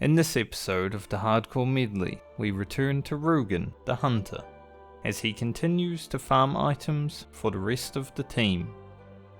In this episode of the Hardcore Medley, we return to Rugan, the hunter, as he continues to farm items for the rest of the team.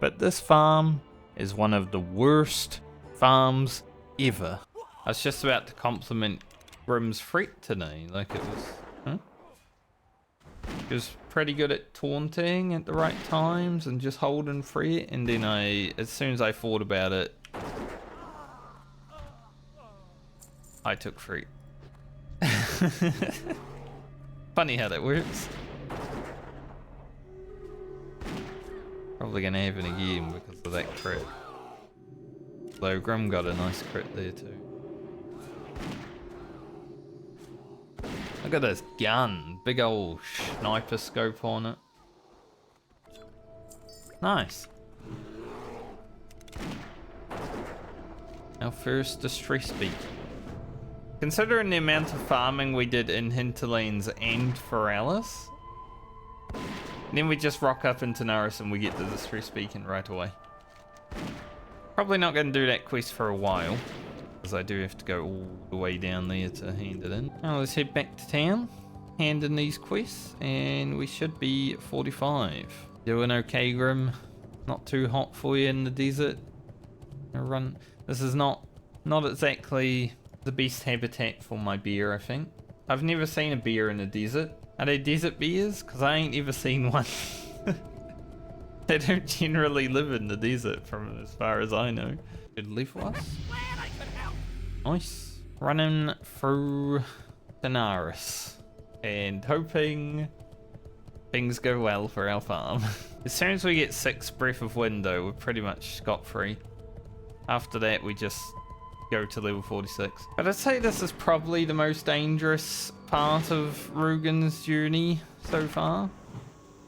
But this farm is one of the worst farms ever. I was just about to compliment Grim's threat today, like it was... He was pretty good at taunting at the right times and just holding threat, and then as soon as I thought about it, I took threat. Funny how that works. Probably gonna have it again because of that crit. Though Grim got a nice crit there too. Look at this gun, big old sniper scope on it. Nice. Our first distress beat. Considering the amount of farming we did in Hinterlands and Tanaris, then we just rock up in Tanaris and we get the distress beacon right away. Probably not going to do that quest for a while, because I do have to go all the way down there to hand it in. Now let's head back to town, hand in these quests, and we should be 45. Doing okay, Grim. Not too hot for you in the desert. Run. This is not exactly the best habitat for my bear, I think. I've never seen a bear in a desert. Are they desert bears? Because I ain't ever seen one. They don't generally live in the desert from as far as I know. Good leave for us. Nice. Running through Tanaris and hoping things go well for our farm. As soon as we get 6 Breath of Window, we're pretty much scot-free. After that, we just go to level 46. But I'd say this is probably the most dangerous part of Rugan's journey so far.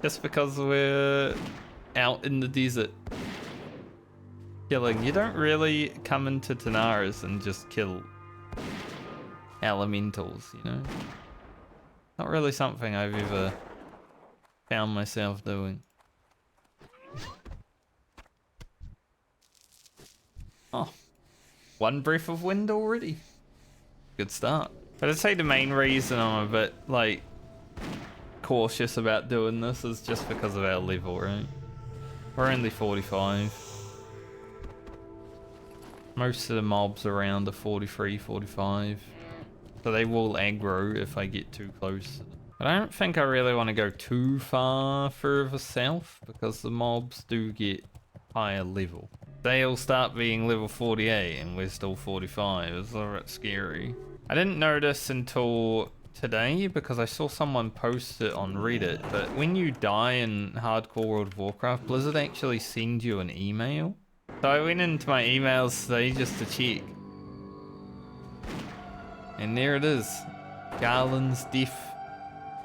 Just because we're out in the desert killing. You don't really come into Tanaris and just kill elementals, you know? Not really something I've ever found myself doing. Oh, 1 Breath of Wind already. Good start. But I'd say the main reason I'm a bit, like, cautious about doing this is just because of our level, right? We're only 45. Most of the mobs around are 43, 45. So they will aggro if I get too close. But I don't think I really want to go too far further south because the mobs do get higher level. They'll start being level 48 and we're still 45. It's a bit scary. I didn't notice until today because I saw someone post it on Reddit, but when you die in Hardcore World of Warcraft, Blizzard actually sends you an email. So I went into my emails today just to check. And there it is. Garland's death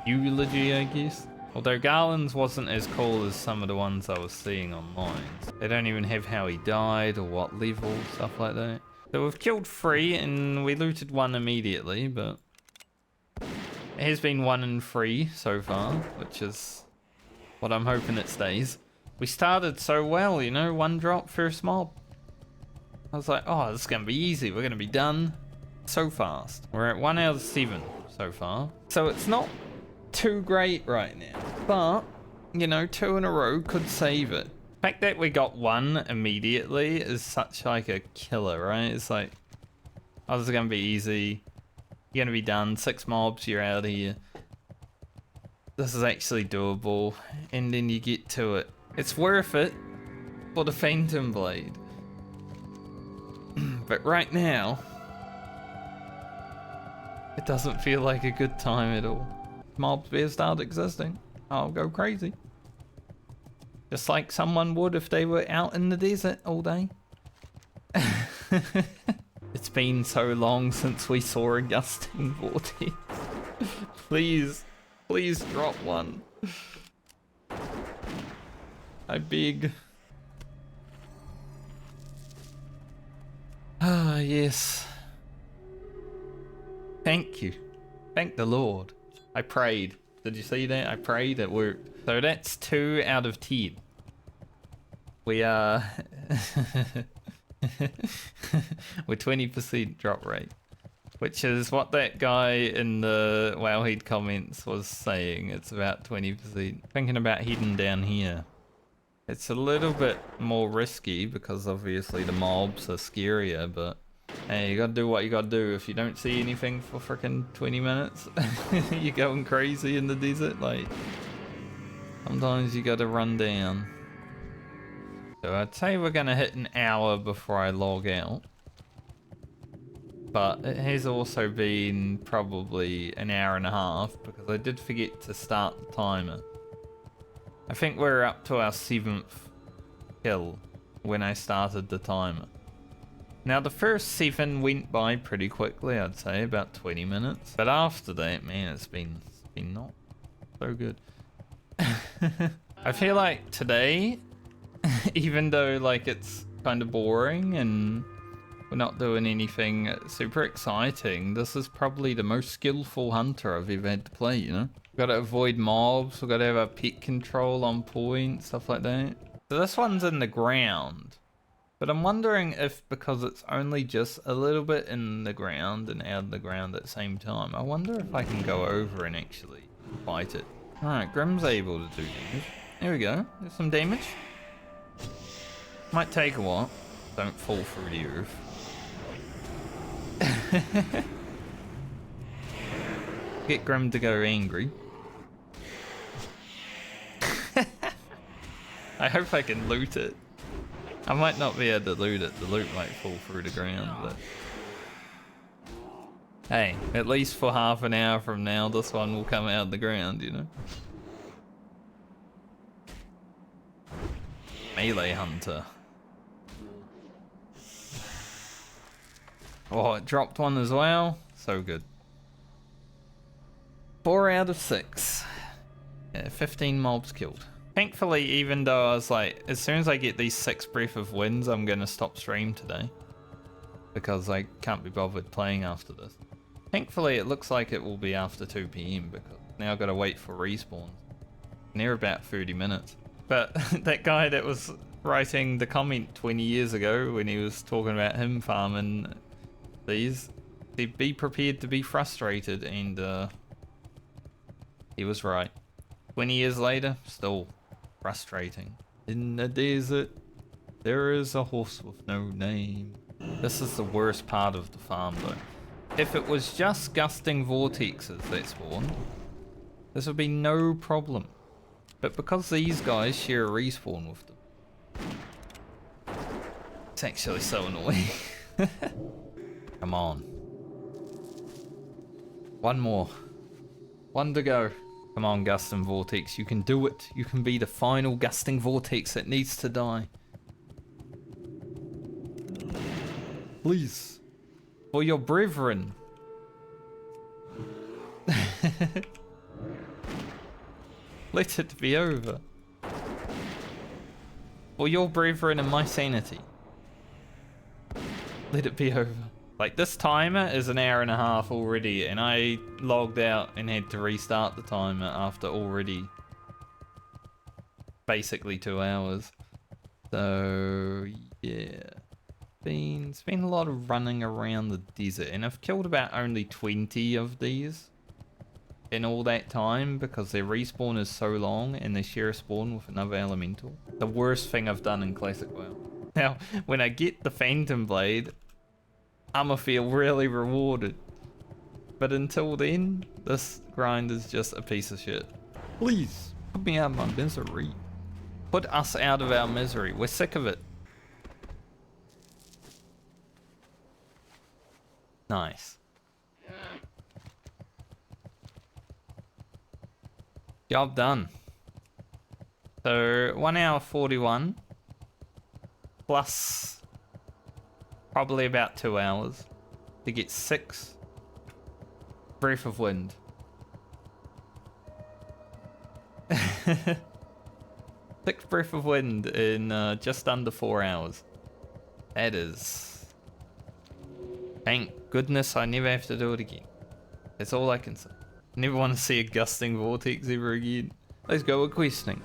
eulogy, I guess. Although Garland's wasn't as cool as some of the ones I was seeing online. They don't even have how he died or what level, stuff like that. So we've killed 3 and we looted 1 immediately, but it has been 1 and 3 so far, which is what I'm hoping it stays. We started so well, you know, 1 drop, first mob. I was like, oh, this is going to be easy. We're going to be done so fast. We're at 1 out of 7 so far. So it's not too great right now, but, you know, 2 in a row could save it. The fact that we got 1 immediately is such like a killer, right? It's like, oh, this is going to be easy. You're going to be done. 6 mobs, you're out of here. This is actually doable. And then you get to it. It's worth it for the Phantom Blade. But right now, it doesn't feel like a good time at all. Mobs better start existing. I'll go crazy. Just like someone would if they were out in the desert all day. It's been so long since we saw a gusting vortex. Please drop 1. I beg. Ah, yes. Thank you. Thank the Lord. I prayed. Did you see that? I prayed, it worked. So that's 2 out of 10. We are... We're 20% drop rate. Which is what that guy in the Wowhead comments was saying. It's about 20%. Thinking about heading down here. It's a little bit more risky because obviously the mobs are scarier, but hey, you gotta do what you gotta do. If you don't see anything for freaking 20 minutes, you're going crazy in the desert. Like, sometimes you gotta run down. So I'd say we're gonna hit an hour before I log out. But it has also been probably an hour and a half because I did forget to start the timer. I think we're up to our 7th kill when I started the timer. Now the first 7 went by pretty quickly, I'd say, about 20 minutes. But after that, man, it's been not so good. I feel like today, even though like it's kind of boring and we're not doing anything super exciting, this is probably the most skillful hunter I've ever had to play, you know? We've got to avoid mobs, we've got to have our pet control on point, stuff like that. So this one's in the ground, but I'm wondering if because it's only just a little bit in the ground and out of the ground at the same time, I wonder if I can go over and actually fight it. Alright, Grim's able to do damage. There we go, there's some damage. Might take a while. Don't fall through the roof. Get Grim to go angry. I hope I can loot it. I might not be able to loot it. The loot might fall through the ground, but hey, at least for half an hour from now, this one will come out of the ground, you know? Melee hunter. Oh, it dropped one as well. So good. 4 out of 6. Yeah, 15 mobs killed. Thankfully, even though I was like, as soon as I get these 6 Breath of Winds, I'm gonna stop stream today. Because I can't be bothered playing after this. Thankfully, it looks like it will be after 2 PM because now I've got to wait for respawn. Near about 30 minutes. But that guy that was writing the comment 20 years ago when he was talking about him farming these, he'd be prepared to be frustrated, and he was right. 20 years later, still frustrating. In the desert, there is a horse with no name. This is the worst part of the farm though. If it was just gusting vortexes that spawn, this would be no problem. But because these guys share a respawn with them, it's actually so annoying. Come on. One more. One to go. Come on, Gusting Vortex. You can do it. You can be the final Gusting Vortex that needs to die. Please. For your brethren. Let it be over. For your brethren and my sanity. Let it be over. Like, this timer is an hour and a half already, and I logged out and had to restart the timer after already basically 2 hours. So, yeah. It's been a lot of running around the desert, and I've killed about only 20 of these in all that time because their respawn is so long and they share a spawn with another elemental. The worst thing I've done in Classic WoW. Now, when I get the Phantom Blade, I'ma feel really rewarded. But until then, this grind is just a piece of shit. Please, put me out of my misery. Put us out of our misery. We're sick of it. Nice. Job done. So 1 hour 41 plus probably about 2 hours to get 6 Breath of Wind. 6 Breath of Wind in just under 4 hours. That is... Thank goodness I never have to do it again. That's all I can say. Never want to see a Gusting Vortex ever again. Let's go questing.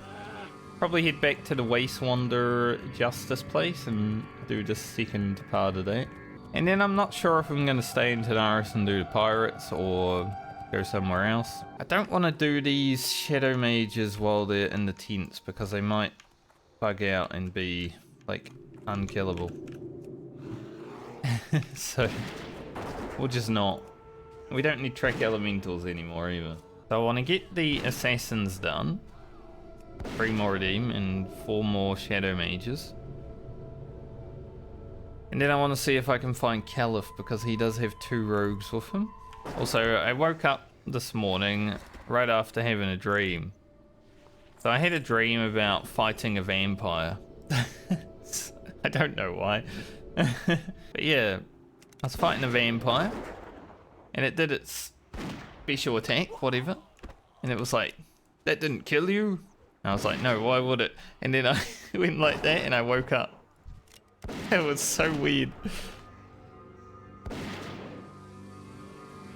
Probably head back to the Waste Wander Justice place and do the second part of that. And then I'm not sure if I'm going to stay in Tanaris and do the pirates or go somewhere else. I don't want to do these shadow mages while they're in the tents because they might bug out and be like unkillable. So we'll just not. We don't need Trek Elementals anymore either. So I want to get the assassins done. 3 more of them and 4 more shadow mages. And then I want to see if I can find Caliph because he does have 2 rogues with him. Also, I woke up this morning right after having a dream. So I had a dream about fighting a vampire. I don't know why. But yeah, I was fighting a vampire. And it did its special attack, whatever. And it was like, that didn't kill you? And I was like, no, why would it? And then I went like that and I woke up. It was so weird.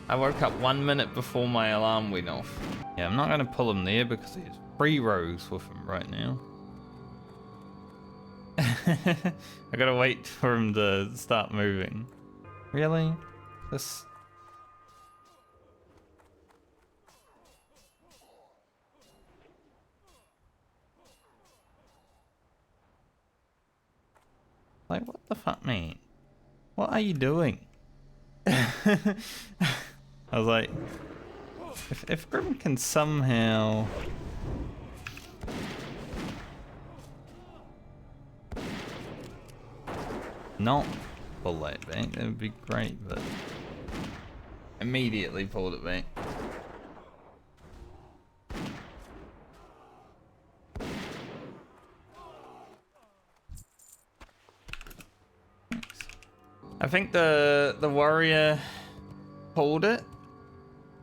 I woke up 1 minute before my alarm went off. Yeah, I'm not going to pull him there because there's 3 rogues with him right now. I gotta wait for him to start moving. Really? This... Like, what the fuck, man? What are you doing? I was like, if Grim can somehow... not pull that back, that would be great, but... immediately pulled it back. I think the warrior pulled it,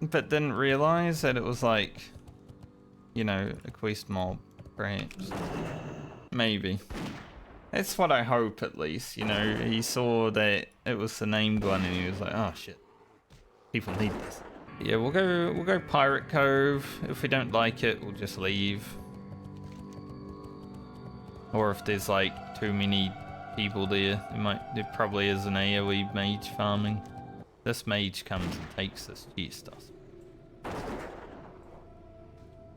but didn't realize that it was like, you know, a quest mob, perhaps. Maybe. That's what I hope, at least. You know, he saw that it was the named one, and he was like, "Oh shit, people need this." Yeah, we'll go Pirate Cove. If we don't like it, we'll just leave. Or if there's like too many people there, there probably is an AoE mage farming. This mage comes and takes this chest.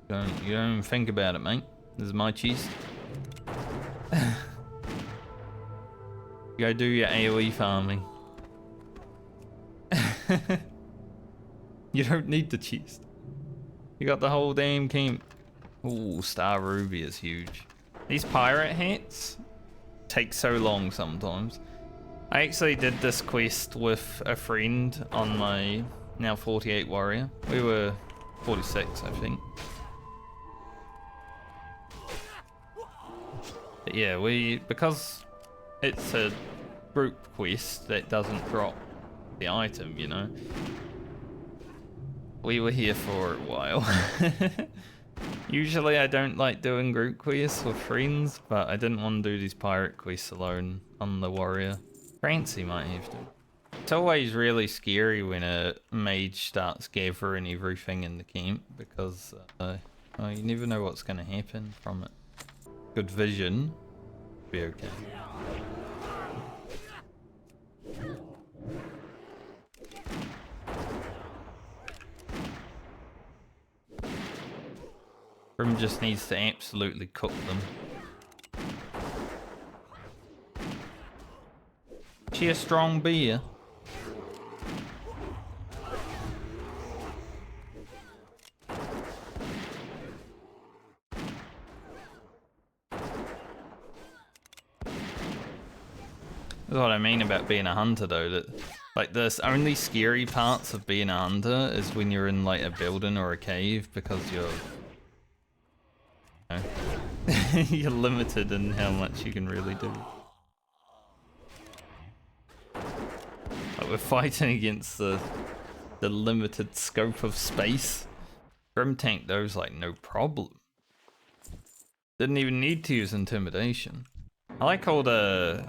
You don't even think about it, mate. This is my chest. Go do your AoE farming. You don't need the chest. You got the whole damn camp. Ooh, Star Ruby is huge. These pirate hats take so long sometimes. I actually did this quest with a friend on my now 48 warrior. We were 46, I think. But yeah, because it's a group quest that doesn't drop the item, you know. We were here for a while. Usually I don't like doing group quests with friends, but I didn't want to do these pirate quests alone on the warrior. Francie might have to. It's always really scary when a mage starts gathering everything in the camp because you never know what's going to happen from it. Good vision, be okay. Grim just needs to absolutely cook them. She a strong beer. That's what I mean about being a hunter though, that like the only scary parts of being a hunter is when you're in like a building or a cave because you're you're limited in how much you can really do. Like we're fighting against the limited scope of space. Grim tanked those like no problem. Didn't even need to use intimidation. I like all the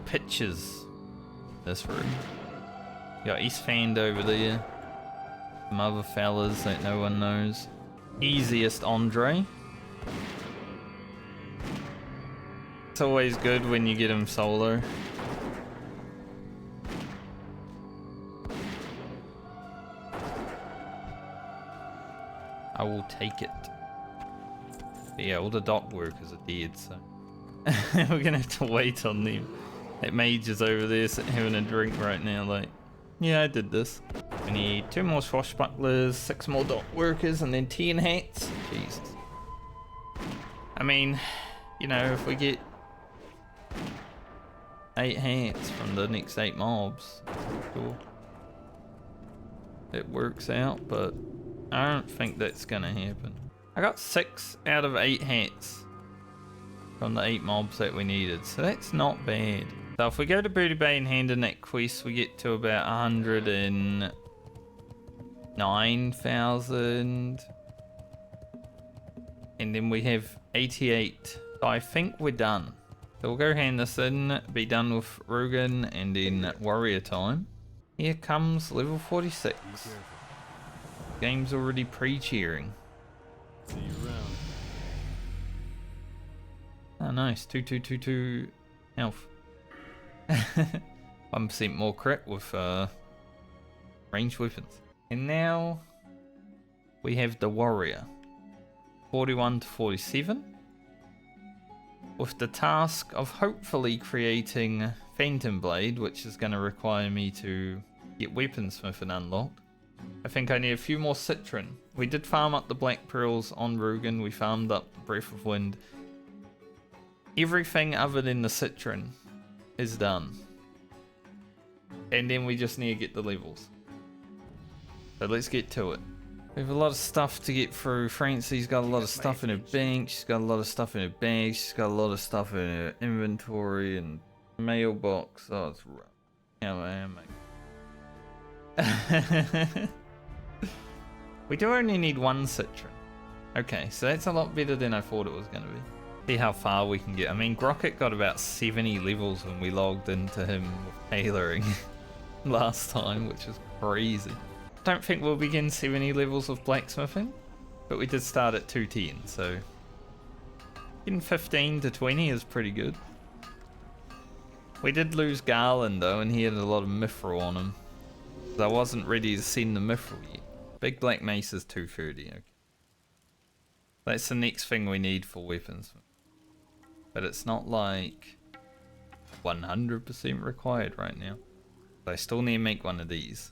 pictures in this room. You got Eastfand over there. Some other fellas that no one knows. Easiest Andre. It's always good when you get him solo. I will take it. But yeah, all the dock workers are dead, so we're gonna have to wait on them. That mage is over there having a drink right now, like, yeah, I did this. We need 2 more swashbucklers, 6 more dock workers, and then 10 hats. Jesus. I mean, you know, if we get 8 hats from the next 8 mobs, cool. It works out, but I don't think that's gonna happen. I got 6 out of 8 hats from the 8 mobs that we needed, so that's not bad. So if we go to Booty Bay and hand in that quest, we get to about 109,000. And then we have 88. So I think we're done. So we'll go hand this in, be done with Rugan, and then warrior time. Here comes level 46. Game's already pre-cheering. See you around. Oh nice, 2222 health. 1% more crit with ranged weapons. And now we have the warrior. 41 to 47. With the task of hopefully creating Phantom Blade, which is going to require me to get weaponsmithing unlocked. I think I need a few more citron. We did farm up the black pearls on Rugan. We farmed up the breath of wind. Everything other than the citron is done. And then we just need to get the levels. So let's get to it. We have a lot of stuff to get through. Francie's got a lot of stuff in her bank. She's got a lot of stuff in her bag. She's got a lot of stuff in her inventory and mailbox. Oh, it's rough. Yeah, I am, mate. We do only need 1 citron. Okay, so that's a lot better than I thought it was going to be. See how far we can get. I mean, Grocket got about 70 levels when we logged into him with tailoring last time, which is crazy. Don't think we'll begin 70 levels of blacksmithing, but we did start at 210, so getting 15 to 20 is pretty good. We did lose Garland though, and he had a lot of mithril on him. I wasn't ready to send the mithril yet. Big black mace is 230, okay. That's the next thing we need for weapons. But it's not like 100% required right now. But I still need to make one of these.